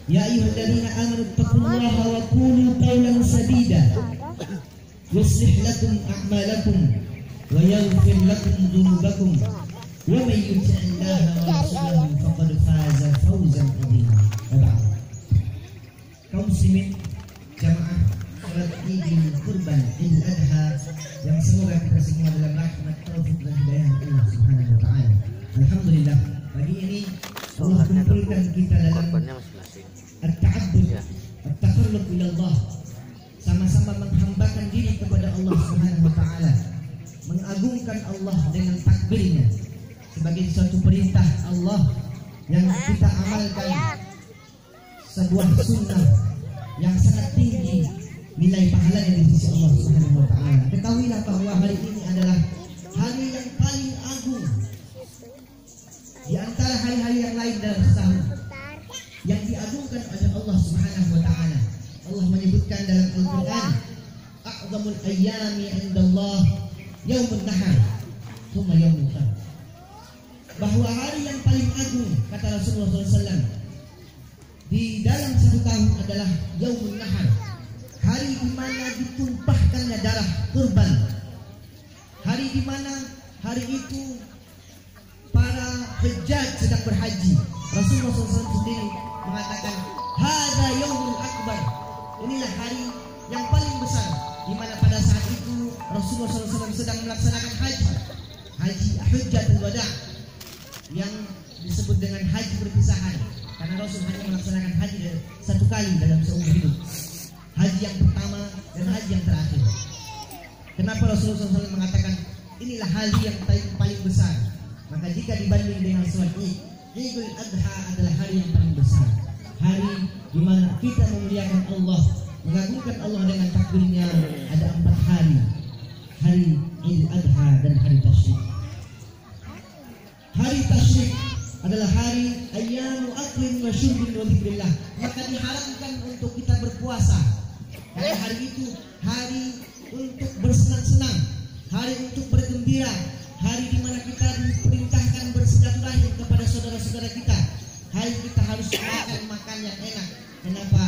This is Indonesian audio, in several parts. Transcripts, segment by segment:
Ya ayyuhalladzina amanu taqullaha wa qulu qawlan sadida yuslih lakum a'malakum wa yaghfir lakum dhunubakum wa may yuti'illaha wa rasulahu faqad faza fawzan 'azima. Kaum muslimin jamaah salat Idul Kurban Idul Adha yang semoga kita semua dalam rahmat taufik dan hidayah Allah Subhanahu wa taala. Alhamdulillah, pagi ini Allah kumpulkan kita dalam at-ta'abbud, at-taqarrub ila Allah, sama-sama menghambakan diri kepada Allah Subhanahu wa taala, mengagungkan Allah dengan takbirnya sebagai suatu perintah Allah yang kita amalkan, sebuah sunnah yang sangat tinggi nilai pahalanya di sisi Allah Subhanahu wa taala. Ketahuilah bahwa hari ini adalah hari yang paling agung di antara hari-hari yang lain dalam setahun, yang diagungkan oleh Allah Subhanahu wa taala. Allah menyebutkan dalam Al-Qur'an, "A'zamul ayyami 'indallah yaumun nahar, tsumma yaumul qiyamah." Bahwa hari yang paling agung, kata Rasulullah SAW, di dalam satu tahun adalah yaumun nahar, hari di mana ditumpahkannya darah kurban, hari di mana hari itu para hujjaj sedang berhaji. Rasulullah SAW sendiri mengatakan, "Hadza yaumul akbar." Inilah hari yang paling besar, di mana pada saat itu Rasulullah SAW sedang melaksanakan haji hujjatul wada, yang disebut dengan haji perpisahan, karena Rasul hanya melaksanakan haji satu kali dalam seumur hidup, haji yang pertama dan haji yang terakhir. Kenapa Rasulullah SAW mengatakan inilah haji yang paling besar? Maka jika dibanding dengan sholat Idul Adha adalah hari yang paling besar, hari di mana kita memuliakan Allah, mengagungkan Allah dengan takbirnya. Ada 4 hari: hari Idul Adha dan hari Tasyrik. Hari Tasyrik adalah hari ayyamu aklin wa syurbin wa dzikrillah, maka diharamkan untuk kita berpuasa. Karena hari itu hari untuk bersenang-senang, hari untuk bergembira, hari di mana kita diperintahkan bersilaturahim kepada saudara-saudara kita. Hari kita harus makan yang enak. Kenapa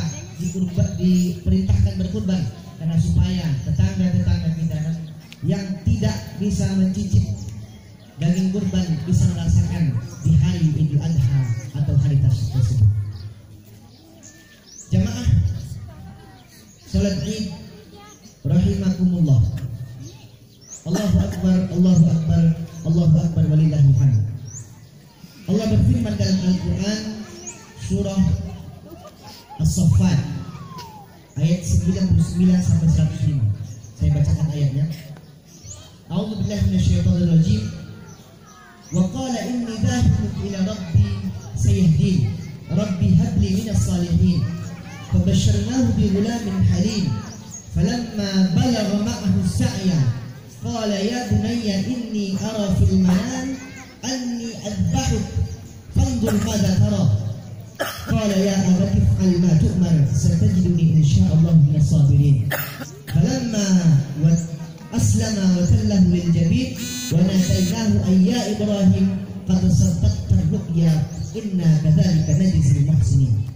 diperintahkan berkurban? Karena supaya tetangga-tetangga kita yang tidak bisa mencicip daging kurban bisa merasakan di hari Idul Adha atau hari Tasyrik tersebut. Jamaah salat Id rahimakumullah. Allahu akbar, Allahu akbar, Allahu akbar walillahil hamd. Allah berfirman dalam Al-Qur'an surah As-Saffat ayat 99 sampai 105. Saya bacakan ayatnya. A'udzu billahi minasyaitonir rajim. Wa qala inni dhahibun ila rabbi sayahdin. Rabbi habli minas salihin. Fabashsharnahu bi ghulamin halim. Falamma balagha ma'ahu as-sa'ya qala ya bunayya inni ara fil manam anni adbahuk fanzur madza tara. Qala ya abati if'al ma tu'mar satajiduni insyaallah minas sabirin. Falamma aslama wa tallahu lil jabin wa nadainahu ayya Ibrahim qad saddaqta ru'ya inna kadzalika najzil muhsinin.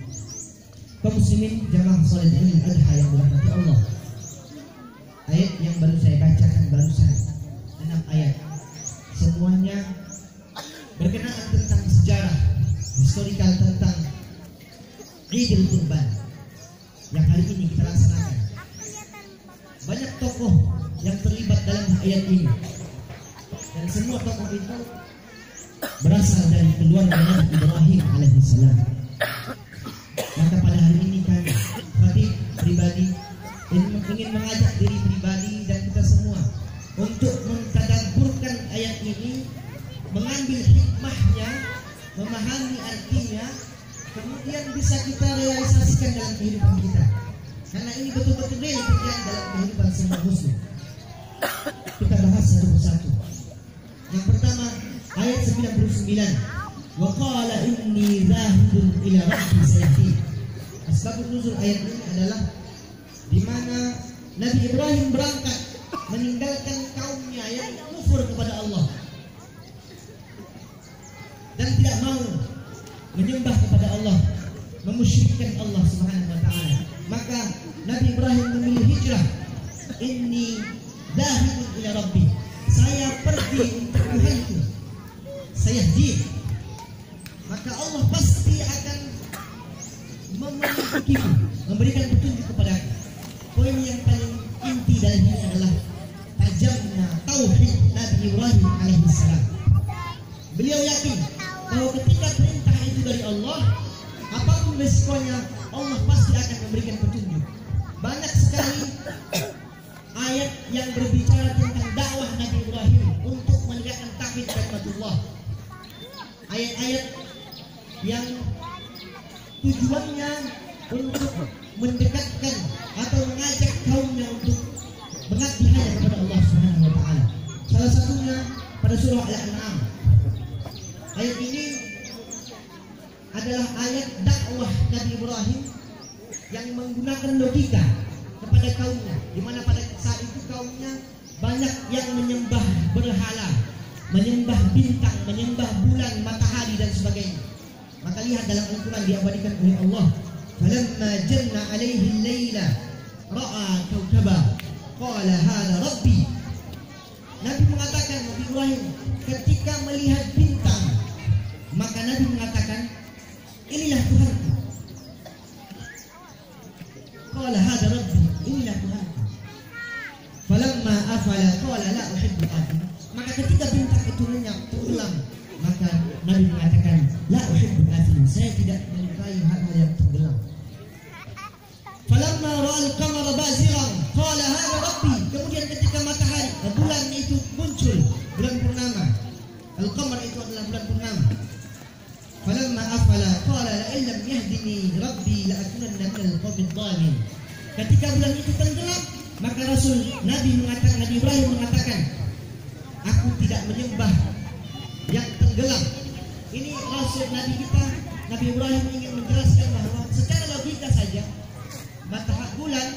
Kaum muslimin jamaah salat Idul Adha yang dirahmati Allah, ayat yang baru saya bacakan barusan 6 ayat, semuanya berkenaan tentang sejarah historikal tentang Idul Kurban yang hari ini kita laksanakan. Banyak tokoh yang terlibat dalam ayat ini, dan semua tokoh itu berasal dari keluarga Nabi Ibrahim alaihissalam. Maka pada hari ini kan khatib pribadi ingin mengajak diri pribadi dan kita semua untuk mentadabburkan ayat ini, mengambil hikmahnya, memahami artinya, kemudian bisa kita realisasikan dalam kehidupan kita. Karena ini betul-betul real terjadi dalam kehidupan semua muslim. Kita bahas satu persatu. Yang pertama, ayat 99. Wa qala inni dhahibun ila rabbi sayahdin. Asbabun nuzul ayat ini adalah di mana Nabi Ibrahim berangkat meninggalkan kaumnya yang kufur kepada Allah dan tidak mau menyembah kepada Allah, memusyrikkan Allah Subhanahu wa taala. Maka Nabi Ibrahim memilih hijrah. Inni dhahibun ila rabbi. Saya pergi untuk Tuhanku. Saya hijrah. Maka Allah pasti akan memilikiku, memberikan petunjuk kepadaku. Poin yang paling inti dari ini adalah tajamnya tauhid Nabi Ibrahim alaihissalam. Beliau yakin bahwa ketika perintah itu dari Allah, apapun resikonya, Allah pasti akan memberikan petunjuk. Banyak sekali ayat yang berbicara tentang dakwah Nabi Ibrahim untuk menegakkan tauhid kalimatullah. Ayat-ayat yang tujuannya untuk mendekatkan atau mengajak kaumnya untuk mengabdi hanya kepada Allah Subhanahu wa taala. Salah satunya pada surah Al-An'am. Ayat ini adalah ayat dakwah Nabi Ibrahim yang menggunakan logika kepada kaumnya, di mana pada saat itu kaumnya banyak yang menyembah berhala, menyembah bintang, menyembah bulan, matahari dan sebagainya. Maka lihat dalam Al-Quran diabadikan oleh Allah, falamma janna alaihi al-laila ra'a kawkaba qala hadha rabbi. Nabi mengatakan, Nabi Ibrahim ketika melihat bintang, maka Nabi mengatakan, inilah Tuhanku. Qala hadha rabbi, inilah Tuhanku. Falamma afala qala la uhibbu al-afil. Maka ketika bintang itu tenggelam, maka Nabi mengatakan, la uhibbu al-afil, saya tidak menyukai hal-hal yang tenggelam. Falamma ra'al qamara baziran qala hadha rabbi. Kemudian ketika matahari, bulan itu muncul, bulan purnama. Al-qamar itu adalah bulan purnama. Falamma afala qala la illam yahdini rabbi la akunanna minal qawmid dhalin. Ketika bulan itu tenggelam, maka Nabi Ibrahim mengatakan, aku tidak menyembah yang tenggelam. Ini Rasul Nabi kita, Nabi Ibrahim ingin menjelaskan bahwa secara logika saja matahari bulan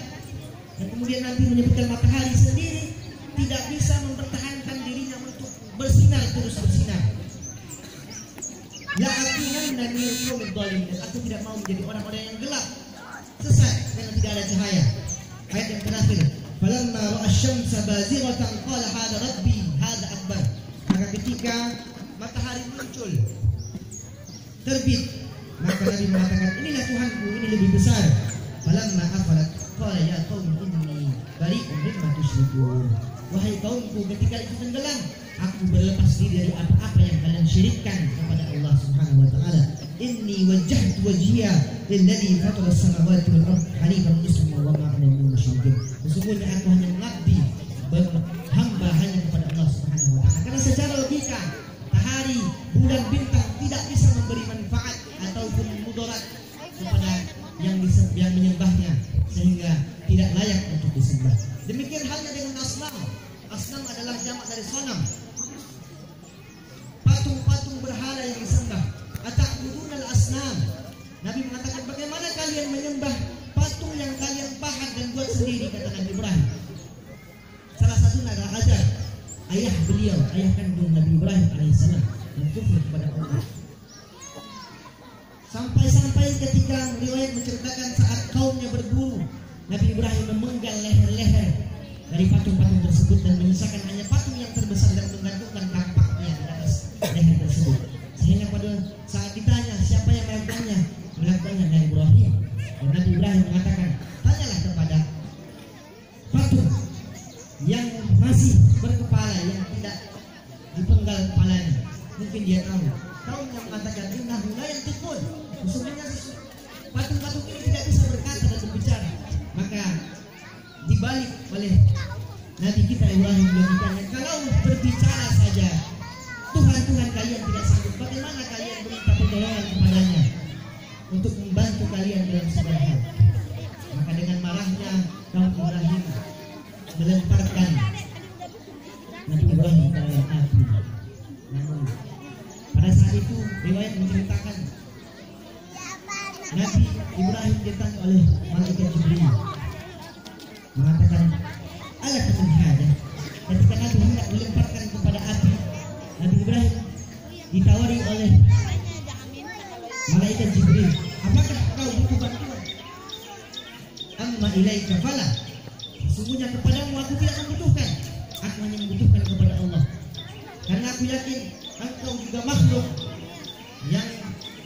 dan kemudian nanti menyebutkan matahari sendiri tidak bisa mempertahankan dirinya untuk bersinar terus bersinar. La akunanna minal qawmid dhalin. Aku tidak mau menjadi orang-orang yang gelap, sesat karena tidak ada cahaya. Ayat yang terakhir, falamma ra'a asy-syamsa bazighatan qala hadha rabbi hadha akbar. Maka ketika matahari muncul terbit, maka Nabi mengatakan, inilah Tuhanku, ini lebih besar. Falamma afalat qala ya qaumi inni bari'un mimma tusyrikun. Wahai kaumku, ketika itu tenggelam, aku berlepas diri dari apa-apa yang kalian syirikkan kepada Allah Subhanahu wa taala. Inni wajjahtu wajhiya lilladzi fatara as-samawati wal ardh hanifan musliman wa ma ana minal musyrikin. Sesungguhnya aku hanya mengabdi, berhamba hanya kepada Allah Subhanahu wa taala. Karena secara logika, matahari, bulan, bintang tidak bisa memberi manfaat ataupun mudarat kepada yang menyembahnya, sehingga tidak layak untuk disembah. Demikian halnya dengan asnam. Asnam adalah jamak dari sonam, patung-patung berhala yang disembah. Ata'budunal asnam. Nabi mengatakan, bagaimana kalian menyembah patung yang kalian pahat dan buat sendiri, kata Nabi Ibrahim. Salah satunya adalah Hajar, ayah beliau, ayah kandung Nabi Ibrahim alaihissalam, yang kufur kepada Allah. Sampai-sampai ketika riwayat menceritakan saat kaumnya berburu, Nabi Ibrahim memenggal leher-leher dari patung-patung tersebut dan menyisakan hanya patung yang terbesar dan menggantungkan kampaknya di atas leher tersebut. Sehingga pada saat ditanya siapa yang melakukannya Nabi Ibrahim. Dan Nabi Ibrahim mengatakan, tanyalah kepada patung yang masih berkepala, yang tidak dipenggal kepalanya, mungkin dia tahu. Kaumnya mengatakan, innahu la yantiqun. Sesungguhnya patung-patung ini tidak bisa berkata dan berbicara. Maka dibalik oleh Nabi kita Ibrahim melakukannya, kalau berbicara saja Tuhan kalian tidak sanggup, bagaimana kalian meminta pertolongan kepadanya untuk membantu kalian dalam segala hal? Maka dengan marahnya kaum Ibrahim melemparkan Nabi Ibrahim ke dalam api. Namun pada saat itu riwayat menceritakan Nabi Ibrahim ditanya oleh malaikat Jibril, mengatakan, ala min hada. Ketika Nabi hendak melemparkan kepada api, Nabi Ibrahim ditawari oleh malaikat Jibril, apakah kau ilaika fala. Sesungguhnya kepadamu aku tidak membutuhkan, aku hanya membutuhkan kepada Allah. Karena aku yakin engkau juga makhluk yang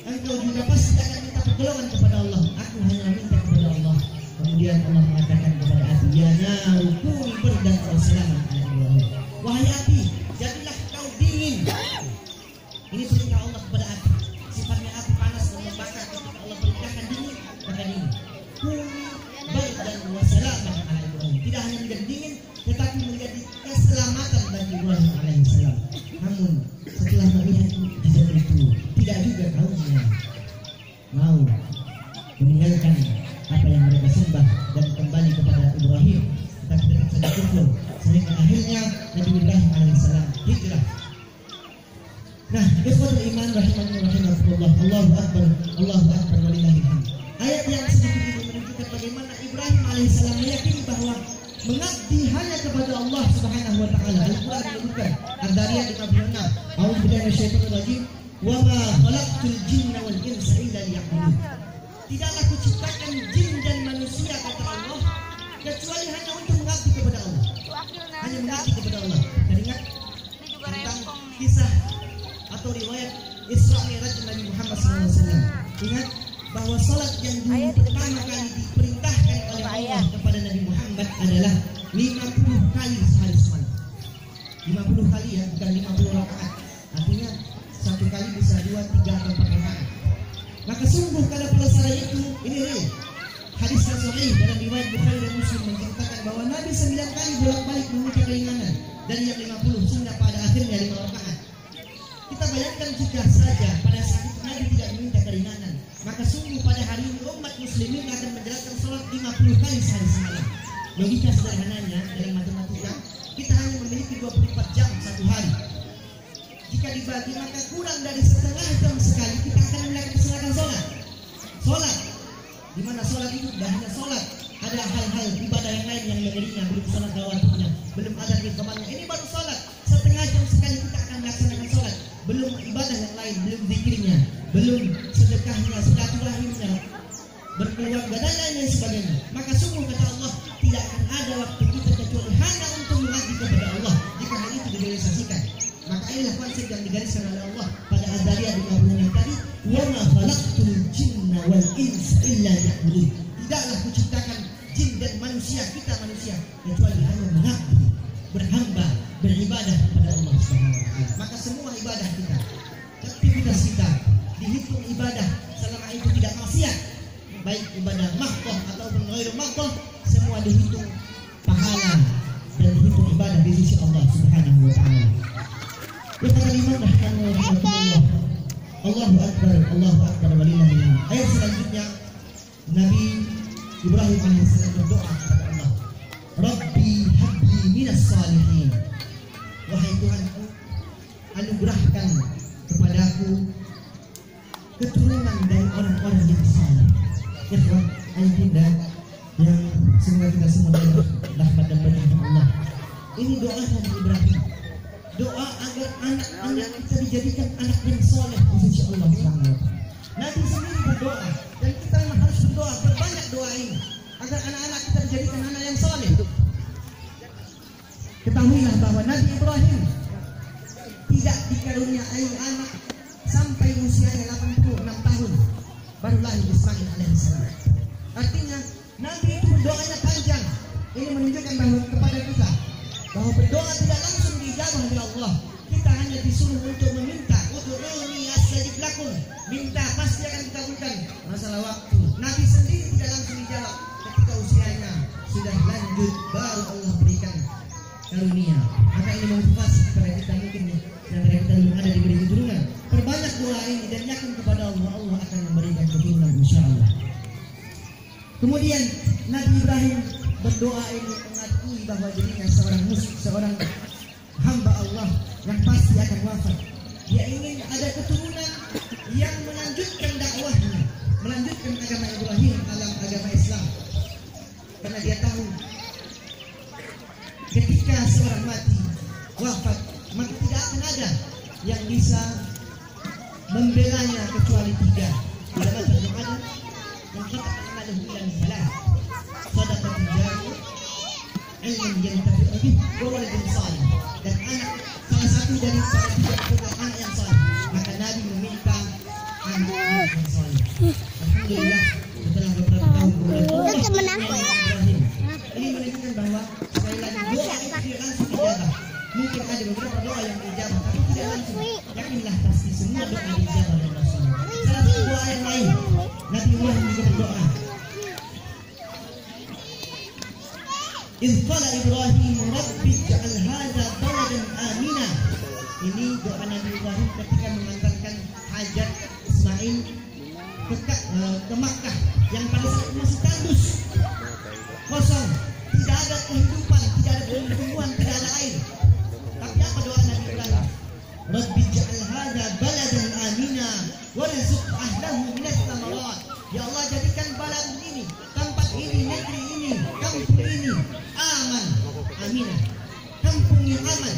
engkau juga pasti akan minta pertolongan kepada Allah. Aku hanya minta kepada Allah. Kemudian Allah mengatakan kepada api, ya naru kuni bardan wa salaman ala Ibrahim. Wahai api, jadilah kau dingin. Ini perintah Allah kepada api. Sifatnya api panas dan membakar. Allah perintahkan dingin, maka dingin. Kuni bardan wa salaman ala Ibrahim. Tidak hanya menjadi dingin, tetapi menjadi keselamatan bagi Ibrahim alaihissalam. Namun setelah melihat kejadian itu, tidak juga kaumnya mau meninggalkan apa yang mereka sembah dan kembali kepada Ibrahim, tetapi tetap saja kufur, sehingga akhirnya Nabi Ibrahim alaihissalam hijrah. Nah, ikhwatul iman rahimani wa rahimakumullah, Allahu akbar walillahil hamd. Ayat yang sedikit ini menunjukkan bagaimana Ibrahim alaihissalam meyakini bahwa mengabdi hanya kepada Allah Subhanahu wa taala. Al-Qur'an menyebutkan Ad-Dariyat 56, A'udzu billahi minasyaitonir rajim, wa ma khalaqtul jinna wal insa illa liya'budun. Tidaklah kuciptakan jin dan manusia, kata Allah, kecuali hanya untuk mengabdi kepada Allah. Hanya mengabdi kepada Allah. Dan ingat tentang kisah atau riwayat Isra Mi'raj Nabi Muhammad SAW. Ingat bahwa salat yang dulu pertama kali diperintahkan oleh Allah kepada Nabi Muhammad adalah 50 kali sehari semalam. 50 kali ya, bukan 50 rakaat. Artinya satu kali bisa 2, 3 atau 4 rakaat. Maka sungguh pada pelaksanaan itu, ini real. Hadis yang sahih dalam riwayat Bukhari dan Muslim menceritakan bahwa Nabi 9 kali bolak-balik meminta keringanan dari yang 50 sehingga pada akhirnya 5 rakaat. Kita bayangkan jika saja pada saat itu Nabi tidak meminta keringanan, maka sungguh pada hari ini umat muslimin akan menjalankan sholat 50 kali sehari semalam. Logika sederhananya dari matematika, kita hanya memiliki 24 jam satu hari. Jika dibagi maka kurang dari setengah jam sekali kita akan melaksanakan sholat. Di mana sholat itu tidak hanya sholat, ada hal-hal ibadah yang lain yang mengerinya, belum sholat rawatibnya, belum ada firmannya. Ini baru sholat, setengah jam sekali kita akan melaksanakan sholat. Belum ibadah yang lain, belum zikirnya, belum sedekahnya, silaturahimnya, berkeluarga dan lain-lain sebagainya. Maka sungguh kata Allah, tidak akan ada waktu kita kecuali hanya untuk mengabdi kepada Allah jika hal itu direalisasikan. Maka inilah konsep yang digariskan oleh Allah pada Az-Zariyat 56 tadi, wa ma khalaqtul jinna wal insa illa liya'budun. Tidaklah kuciptakan jin dan manusia, kita manusia, kecuali hanya mengabdi, berhamba, beribadah kepada Allah Subhanahu wa taala. Maka semua ibadah kita, aktivitas kita dihitung ibadah selama itu tidak maksiat, baik ibadah mahdoh ataupun ghairu mahdoh, semua dihitung pahala dan dihitung ibadah di sisi Allah Subhanahu wa taala. Kata Imam rahimahullah, Allahu akbar walillahil hamd. Ayat selanjutnya Nabi Ibrahim alaihissalam berdoa kepada Allah, Rabbi habli minas salihin. Wahai Tuhanku, anugerahkan kepadaku keturunan dari orang-orang yang saleh. Ikhwan, ayat indah yang semoga kita semua dapat dan berkah Allah. Ini doa Nabi Ibrahim. Doa agar anak-anak kita dijadikan anak yang soleh insya Allah Subhanahu wa taala. Nabi sendiri berdoa dan kita harus berdoa, berbanyak doa ini agar anak-anak kita dijadikan anak yang soleh. Ketahuilah bahwa Nabi Ibrahim tidak dikaruniai anak sampai usianya 86 tahun baru lahir Ismail alaihissalam. Artinya Nabi itu berdoanya panjang. Ini menunjukkan bahwa kepada kita bahwa berdoa tidak langsung diijabah oleh Allah. Kita hanya disuruh untuk meminta, ud'uuni astajib lakum. Minta pasti akan dikabulkan. Masalah waktu, Nabi sendiri tidak langsung dijawab. Ketika usianya sudah lanjut baru Allah berikan karunia. Maka ini motivasi kepada kita mungkin yang kita belum ada diberi keturunan. Perbanyak doa ini dan yakin kepada Allah, Allah akan memberikan keturunan insyaallah. Kemudian Nabi Ibrahim berdoa ini mengakui bahwa dirinya seorang hamba Allah yang pasti akan wafat. Dia ingin ada keturunan yang melanjutkan dakwahnya, melanjutkan agama Ibrahim dalam agama Islam. Karena dia tahu ketika seorang mati, wafat, maka tidak akan ada yang bisa membelanya kecuali 3. Ada macam yang kita kenal dengan salah. Saudara ilman yantafi'u bihi wa waladun salih, dan anak salah satu dari para tiga adalah anak yang saleh. Maka Nabi meminta anak yang saleh. Alhamdulillah, setelah beberapa tahun kemudian Ibrahim. Ini menunjukkan bahwa sekali lagi doa itu tidak langsung dijawab. Mungkin ada beberapa doa yang dijawab, tapi tidak langsung. Yakinlah pasti semua doa dijawab oleh Rasulullah. Salah satu doa yang lain, Nabi Ibrahim juga berdoa. Idh qala Ibrahim Rabbi ij'al hadza baladan amina. Ini doa Nabi Ibrahim ketika mengantarkan Hajar Ismail ke Makkah yang pada saat itu masih tandus, kosong, tidak ada kehidupan, tidak ada tumbuhan, tidak ada air. Tapi apa doa Nabi Ibrahim? Rabbi ij'al hadza baladan amina warzuq ahlahu minas thamarat. Ya Allah, jadikan balad ini, tempat ini, negeri ini, kampung ini aman, aminah, kampung yang aman.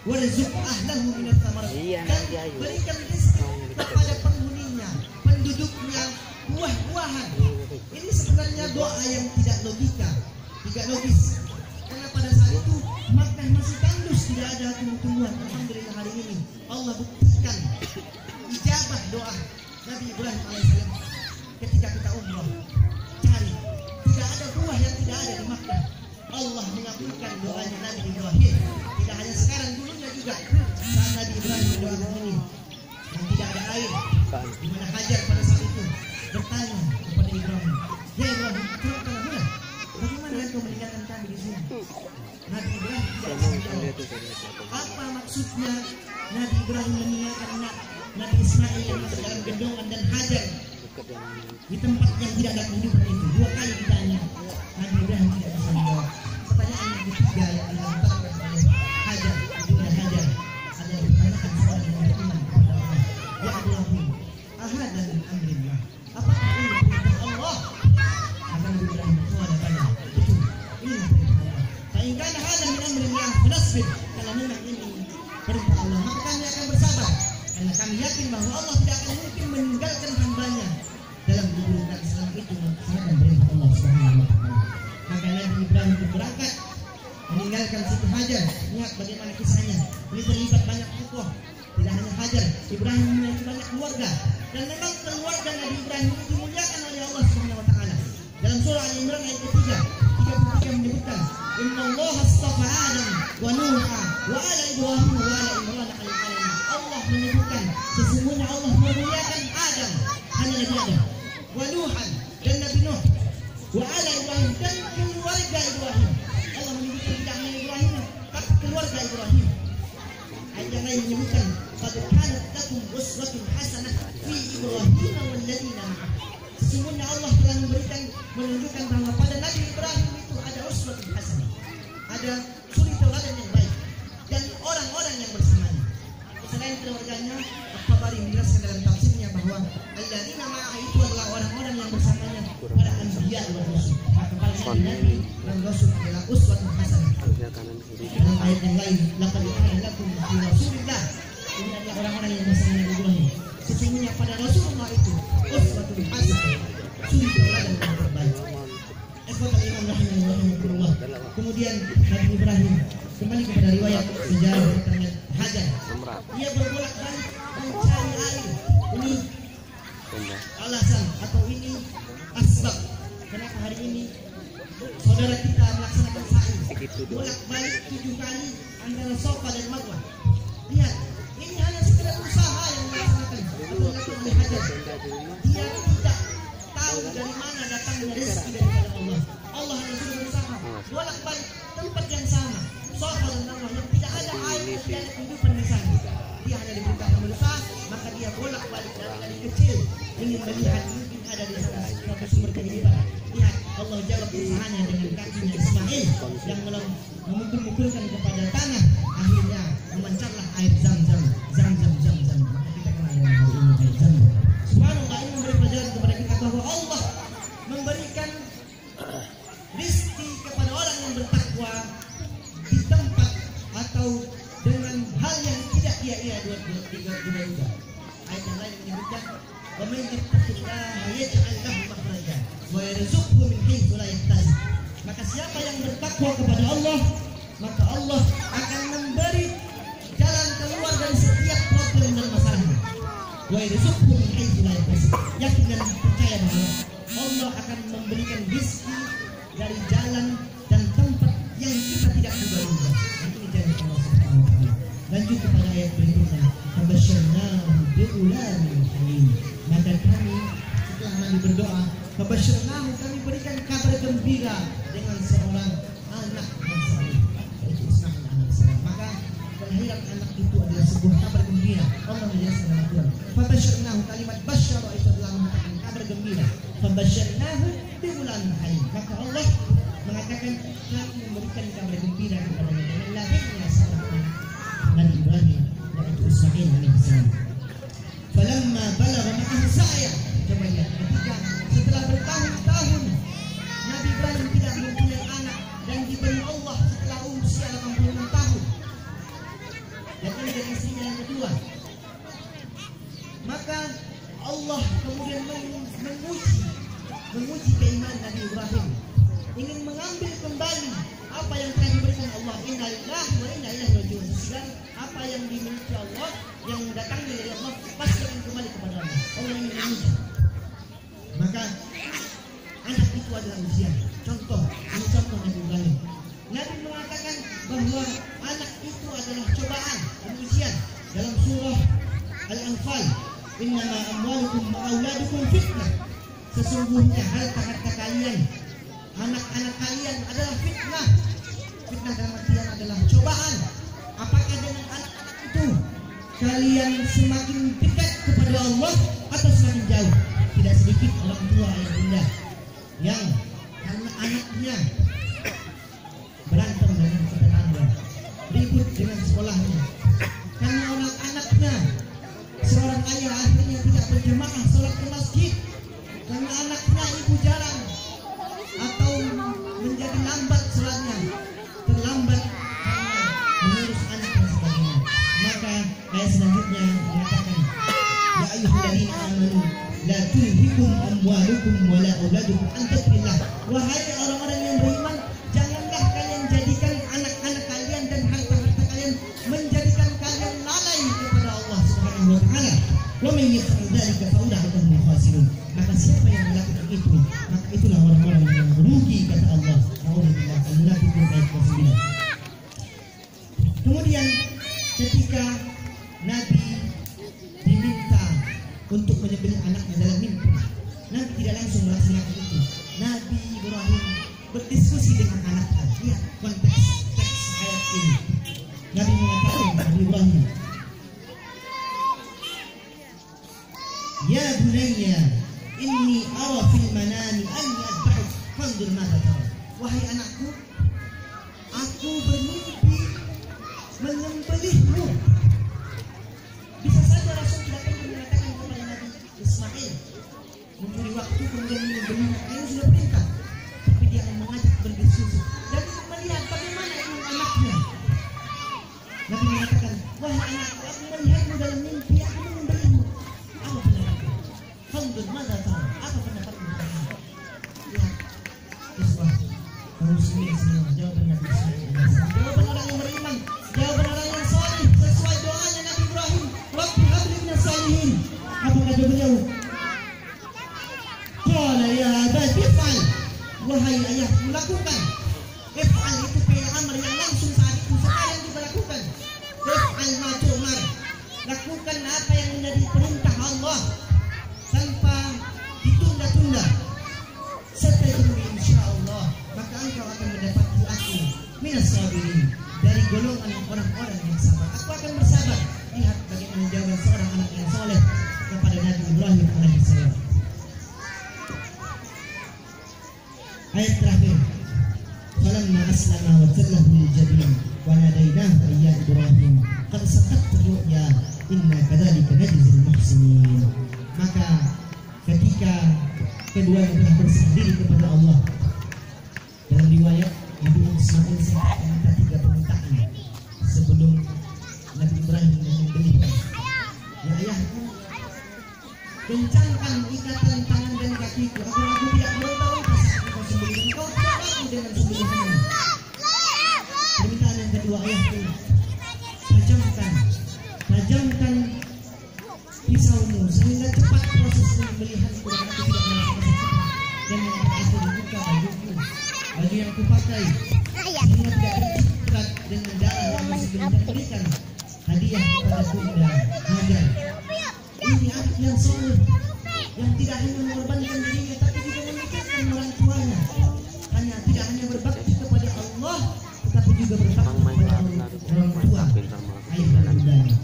Warzuq ahlahu minas thamarat, dan berikan rezeki kepada penghuninya, penduduknya, buah-buahan. Ini sebenarnya doa yang tidak logika, tidak logis. Karena pada saat itu Makkah masih tandus, tidak ada tumbuh-tumbuhan. Alhamdulillah hari ini Allah buktikan ijabah doa Nabi Ibrahim alaihissalam ketika kita umrah. Cari, tidak ada buah yang tidak ada di Makkah. Allah mengabulkan doanya Nabi Ibrahim. Tidak hanya sekarang, dulunya juga saat Nabi Ibrahim mendoakan ini yang tidak ada air, di mana Hajar pada saat itu bertanya kepada Ibrahim, ya Ibrahim, tolonglah, bagaimana engkau meninggalkan kami di sini? Nabi Ibrahim tidak menjawab. Apa maksudnya Nabi Ibrahim meninggalkan Nabi Ismail yang masih dalam gendongan dan Hajar di tempat yang tidak ada kehidupan itu? Dua kali ditanya, Nabi Ibrahim tidak bisa menjawab. Pertanyaan yang ketiga yang dilontarkan oleh Hajar, Ibunda Hajar, adalah pertanyaan seorang yang beriman kepada Allah. Ya Ibrahim, ahada min amrillah, apakah ini perintah Allah? Maka Nabi Ibrahim mengatakan, betul, ini perintah Allah. Fa'in kana hada min amrillah fanasbir. Kalau memang ini perintah Allah, maka kami akan bersabar, karena kami yakin bahwa Allah tidak akan mungkin meninggalkan hambanya dalam keburukan selama itu melaksanakan perintah Allah Subhanahu wa taala. Maka Nabi Ibrahim berangkat meninggalkan Siti Hajar. Lihat bagaimana kisahnya. Ini terlibat banyak tokoh. Tidak hanya Hajar, Ibrahim memiliki banyak keluarga. Dan memang keluarga Nabi Ibrahim itu dimuliakan oleh Allah Subhanahu wa taala. Dalam surah Al-Imran ayat ketiga, 33 menyebutkan, Inna Allah astafa Adam wa Nuha wa ala Ibrahim wa ala Imran al-alamin. Allah menyebutkan sesungguhnya Allah memuliakan Adam, hanya Nabi Adam, wa Nuhan, dan Nabi Nuh, wa ala Ibrahim, dan keluarga Ibrahim. Allah menyebutkan tidak hanya Ibrahim, tapi keluarga Ibrahim. Ayat yang lain menyebutkan, qad kanat lakum uswatun hasanah fi Ibrahim wal ladzina ma'ah. Sesungguhnya Allah telah menunjukkan bahwa pada Nabi Ibrahim itu ada uswatun hasanah, ada suri tauladan yang baik, dan orang-orang yang bersamanya. Selain keluarganya, At-Tabari menjelaskan dalam tafsirnya bahwa alladzina ma'ah itu adalah orang-orang yang bersamanya para anbiya wa rasul. Maka para nabi dan rasul adalah uswatun hasanah. Dalam ayat yang lain, laqad kana lakum fi Rasulillah, ini adalah orang-orang yang bersama Nabi Ibrahim. Sesungguhnya pada Rasulullah itu uswatun hasanah, suri tauladan yang terbaik. Kemudian Nabi Ibrahim kembali kepada riwayat sejarah tentang Hajar. Dia berbolak-balik mencari air. Ini alasan atau ini asbab kenapa hari ini saudara kita melaksanakan sa'i bolak-balik 7 kali antara Safa dan Marwah. Lihat, ini hanya sekedar usaha yang dilaksanakan oleh Hajar. Dia tidak tahu dari mana datangnya rezeki daripada Allah. Allah hanya sudah berusaha bolak-balik tempat yang sama, Safa dan Marwah, yang tidak ada air, tidak ada kehidupan di sana. Dia hanya diberitakan berusaha, maka dia bolak-balik dari kecil ingin melihat mungkin ada di sana suatu sumber kehidupan. Lihat, Allah jawab usahanya dengan kakinya Ismail yang memukul-mukulkan kepada tanah, akhirnya memancarlah air Zam-Zam. Maka kita kenal dengan hari ini air Zam-Zam. Subhanallah, ini memberi pelajaran kepada kita bahwa Allah memberikan rizki kepada orang yang bertakwa di tempat atau dengan hal yang tidak ia duga-duga. Ayat yang lain menyebutkan, wa man yattaqillaha yaj'al lahu makhraja wa yarzuqhu min haitsu la yahtasib. Maka siapa yang bertakwa kepada Allah, maka Allah akan memberi jalan keluar dari setiap problem dan masalahnya. Wa yarzuqhu min haitsu la yahtasib. Yakin dan percaya bahwa Allah akan memberikan rezeki dari jalan dan tempat yang kita tidak duga-duga. Ini janji Allah Subhanahu wa taala. Lanjut kepada ayat berikutnya. Fabasyarnahu bighulamin halim. Maka kami setelah Nabi berdoa, fabasyarnahu, kami berikan kabar gembira dengan seorang anak yang saleh, yaitu Ismail alaihissalam. Maka kelahiran anak itu adalah sebuah kabar gembira. Allah menjelaskan dalam Al-Quran. Fabasyarnahu, kalimat basyara itu adalah mengatakan kabar gembira. Fabasyarnahu bighulamin halim. Maka Allah mengatakan kami memberikan kabar gembira kepada dengan lahirnya seorang Nabi Ibrahim, yaitu Ismail alaihissalam. Falamma balagha ma'ahu sa'ya. Coba lihat, ketika setelah bertahun-tahun Nabi Ibrahim tidak mempunyai anak dan diberi Allah setelah usia 86 tahun. Dan ini dari istrinya yang kedua. Maka Allah kemudian menguji keimanan Nabi Ibrahim, ingin mengambil kembali apa yang telah diberikan Allah. Inna lillahi wa inna ilaihi raji'un. Segala apa yang dimiliki Allah, yang datangnya dari Allah, pasti akan kembali kepada Allah. Allah ingin menguji. Maka anak itu adalah ujian. Contoh, ini contoh Nabi Ibrahim. Nabi mengatakan bahwa anak itu adalah cobaan dan ujian. Dalam surah Al-Anfal, innama amwalukum wa auladukum fitnah. Sesungguhnya harta-harta kalian, anak-anak kalian adalah fitnah. Fitnah dalam artian adalah cobaan. Apakah dengan anak-anak itu kalian semakin dekat kepada Allah atau semakin jauh? Tidak sedikit orang tua yang bunda yang karena anaknya berantem dengan tetangga, ribut dengan sekolahnya, karena orang anaknya seorang ayah akhirnya tidak berjamaah sholat ke masjid, karena anaknya ibu jarang atau menjadi lambat sholatnya, terlambat karena mengurus anak dan sebagainya. Maka ayat selanjutnya mengatakan, ya ayyuhalladzina amanu la tulhikum amwalukum wala auladukum an dzikrillah. Wahai orang-orang yang beriman, janganlah kalian jadikan anak-anak kalian dan harta-harta kalian menjadikan kalian lalai kepada Allah Subhanahu wa taala. Wa may yaf'al dzalika fa ulaika humul khasirun. Maka siapa yang melakukan itu, maka itulah orang-orang yang merugi, kata Allah. A'udzubillah al-munafiqun ayat 9. Kemudian ketika Nabi diminta untuk menyembelih anaknya dalam mimpi, Nabi tidak langsung melaksanakan itu. Nabi Ibrahim berdiskusi dengan anaknya. Lihat konteks teks ayat ini. Nabi mengatakan kepada Ibrahim, ya bunayya inni ara fil manami anni adbahuk fanzur madza tara. Wahai anakku, aku bermimpi menyembelihmu. Bisa saja Rasul tidak pernah mengatakan kepada Nabi Ismail mencuri waktu kemudian menyembelih, ini sudah perintah, tapi dia akan mengajak berdiskusi dan melihat bagaimana ilmu anaknya. Nabi mengatakan, wahai anakku, aku melihatmu dalam mimpi, aku menyembelihmu. Apa pendapatmu? Fanzur madza tara. Apa pendapatmu? Lihat, Ismail, kaum muslimin semua, jawaban Nabi Ismail, jawaban orang yang beriman, jawaban orang yang saleh sesuai doanya Nabi Ibrahim, Rabbi habli minas salihin. Apa kata beliau? Qala ya abati if'al. Wahai ayahku, lakukan. If'al itu fi'il amr yang langsung saat itu sekarang kita lakukan. If'al ma tu'mar. Lakukan apa yang menjadi perintah Allah tanpa ditunda-tunda. Setelah insyaallah maka engkau akan mendapati aku minas sabirin, dari golongan orang-orang yang sabar. Aku akan bersabar. Lihat bagaimana jawaban seorang anak yang soleh kepada Nabi Ibrahim alaihissalam. Ayat terakhir, falamma aslama wa tallahu lil jabin wa nadainahu ya Ibrahim qad sadaqta ru'ya inna kadzalika najzil muhsinin. Maka ketika keduanya telah berserah diri kepada Allah, dalam riwayat Nabi Ismail sempat meminta 3 permintaan sebelum Nabi Ibrahim menyembelihnya. Ya ayahku, kencangkan ikatan tangan dan kakiku agar aku tidak boleh tahu pas aku sembelih. Engkau tidak aku dengan aku pakai semua tidak tercikat dengan darah yang sebelumnya berikan hadiah kepada Bunda Hajar. Ini anak yang soleh yang tidak hanya mengorbankan dirinya tapi juga memikirkan orang tuanya. Tidak hanya berbakti kepada Allah tetapi juga berbakti kepada orang tua ayah dan bundanya.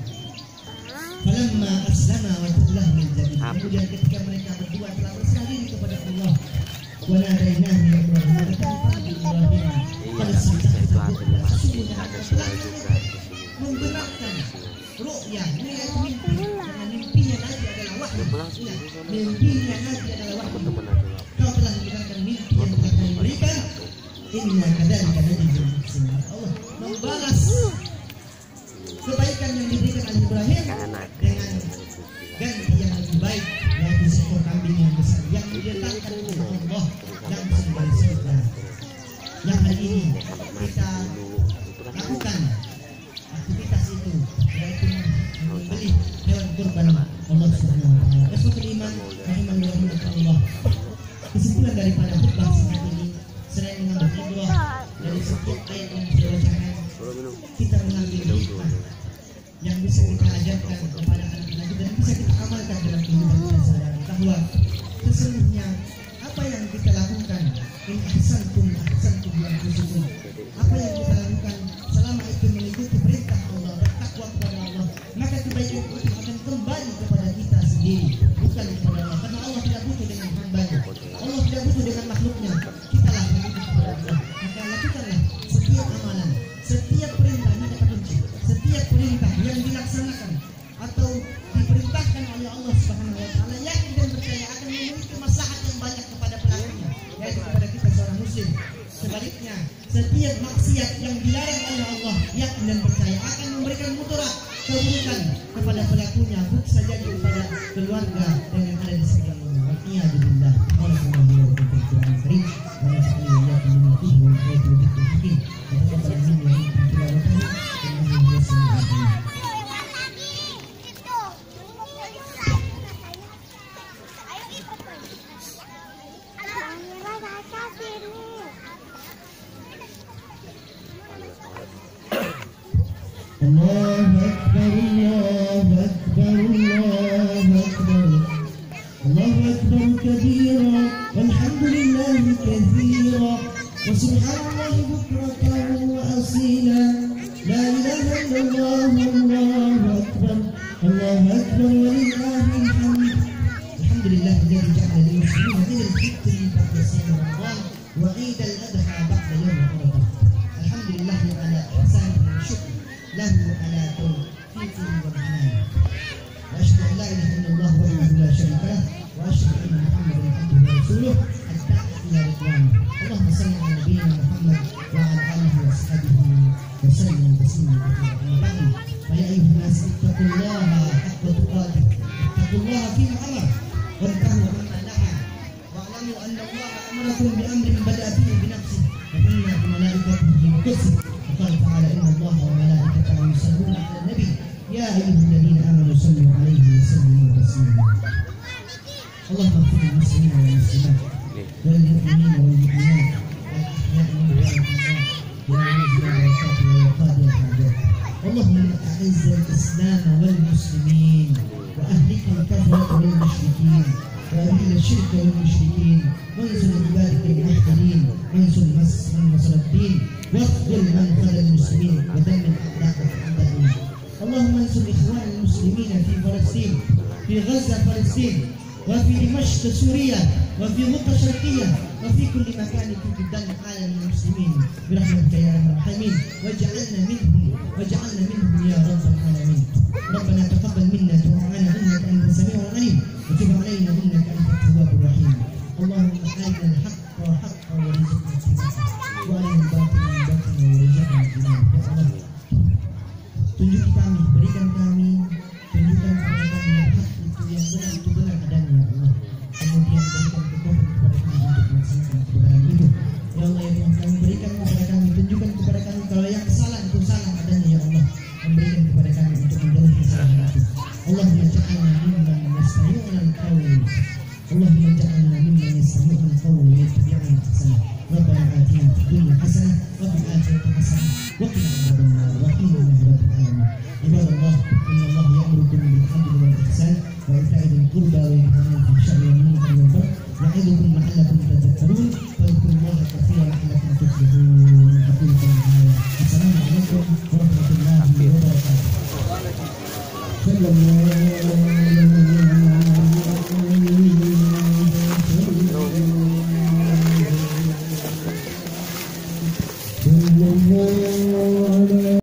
Falamma aslama wa tawallahu lil jabin. Kemudian ketika mereka berdua telah berserah diri kepada Allah, wa nadainahu ya Ibrahim, maka kami panggil Ibrahim. Pada saat itu ada sila juga membenarkan ru'ya, yaitu mimpi. Karena mimpinya Nabi adalah wahyu. Mimpinya Nabi adalah wahyu. Kau telah mendengarkan mimpi yang telah kami berikan. Inna kadzalika najzil muhsinin. Allah membalas kebaikan yang diberikan oleh Ibrahim dengan ganti yang lebih baik, yaitu seekor kambing yang besar yang diletakkan oleh Allah langsung dari surga. Yang hari ini kita lakukan aktivitas itu, yaitu membeli hewan kurban Allah Subhanahu wa taala. Ikhwah iman rahimanillah. Kesimpulan daripada khutbah singkat ini, selain mengambil ibrah dari setiap ayat yang saya bacakan, kita mengambil hikmah yang bisa kita ajarkan kepada anak-anak kita dan bisa kita amalkan dalam kehidupan kita sehari-hari, bahwa sesungguhnya apa yang kita lakukan in ahsantum bi anfusikum, apa yang kita lakukan selama itu mengikuti perintah Allah dan takwa kepada Allah, maka kebaikan itu akan kembali kepada kita sendiri, bukan kepada Allah. Karena Allah tidak butuh dengan hamba-Nya, Allah tidak butuh dengan makhluknya. Kitalah yang butuh kepada Allah. Maka lakukanlah setiap amalan, setiap perintah yang kita benci, setiap perintah yang dilaksanakan atau diperintahkan oleh Allah Subhanahu wa taala, yakin dan percaya akan memiliki maslahat yang banyak kepada pelakunya, yaitu kepada kita seorang muslim. Sebaliknya, setiap maksiat yang dilarang oleh Allah, yakin dan percaya akan memberikan mudarat, keburukan kepada pelakunya, bukan saja kepada keluarga dan yang ada di sekitar Allah. Wa'iyadillah. Warahmatullahi wabarakatuh. Allahu Akbar, Allahu Akbar, Allahu Akbar, Allahu Akbar kabira, walhamdulillahi kathira, wa subhanallahi bukratan wa asila, la ilaha illallah, Allahu Akbar, Allahu Akbar, walillahil hamd. Alhamdulillahilladzi ja'ala lil muslimina idil fitri ba'da siyam Ramadan wa 'id al-adha ba'da yawm Arafah. Alhamdulillah ala ihsanihi wa syukri lahu ala tawfiqihi wa ihsanihi. Wa asyhadu an la ilaha illallah wahdahu la syarika lah wa asyhadu anna Muhammadan abduhu wa rasuluh ad-da'i ila ridwan. Allahumma shalli ala nabiyyina Muhammad wa ala alihi wa sahbihi wa sallim tasliman katsiran. Fa ya ayyuhan nas ittaqullaha haqqa tuqatih. Ittaqullaha fi ma amara wa nahahu amma naha. Wa'lamu anna Allah amarakum bi amrin bada'a bihi bi nafsihi wa inna malaikatahu yusallu. قال تعالى إن الله وملائكته يصلون على النبي يا أيها الذين آمنوا صلوا عليه وسلموا تسليما. اللهم اغفر للمسلمين والمسلمات والمؤمنين والمؤمنات والأحياء منهم والأموات يا عزيز الوفاة ويا قاضي الحاجات. اللهم إنك أعز الإسلام والمسلمين وأهلك الكفرة والمشركين وأذل الشرك والمشركين وانصر عبادك الموحدين وانصر نصر الدين واخذل من خذل المسلمين ودمر أعداءك أعدائهم. اللهم انصر إخوان المسلمين في فلسطين، في غزة فلسطين، وفي دمشق سوريا، وفي غوطة شرقية، وفي كل مكان في بلدان العالم المسلمين برحمتك يا أرحم الراحمين. واجعلنا منهم يا رب العالمين. ربنا تقبل منا دعاءنا إنك أنت السميع العليم وتب علينا إنك أنت التواب الرحيم. اللهم أرنا الحق حقا وارزقنا اتباعه وأرنا الباطل باطلا وارزقنا اجتنابه. Ya Allah, tunjuki kami, berikan kami, tunjukkan kepada kami yang hak itu benar adanya ya Allah. Kemudian berikan kekuatan kepada kami untuk melaksanakan kebenaran itu. Ya Allah, yang kami berikan kepada kami, tunjukkan kepada kami kalau yang salah itu salah adanya ya Allah. Memberikan kepada kami untuk menjauhi kesalahan itu. Allahumma ja'alna mimman yastami'una al-qawl. Allahumma ja'alna mimman yastami'una al-qawl wa yattabi'una ahsanah. Rabbana آتنا في الدنيا حسنة وفي الآخرة حسنة وقنا عذاب النار والحمد لله رب العالمين. عباد الله إن الله يأمركم بالعدل والإحسان وإيتاء ذي القربى وينهى عن الفحشاء والمنكر والبغي يعظكم لعلكم تذكرون فاذكروا الله كثيرا لعلكم تفلحون. أقول قولي هذا السلام عليكم ورحمة الله وبركاته.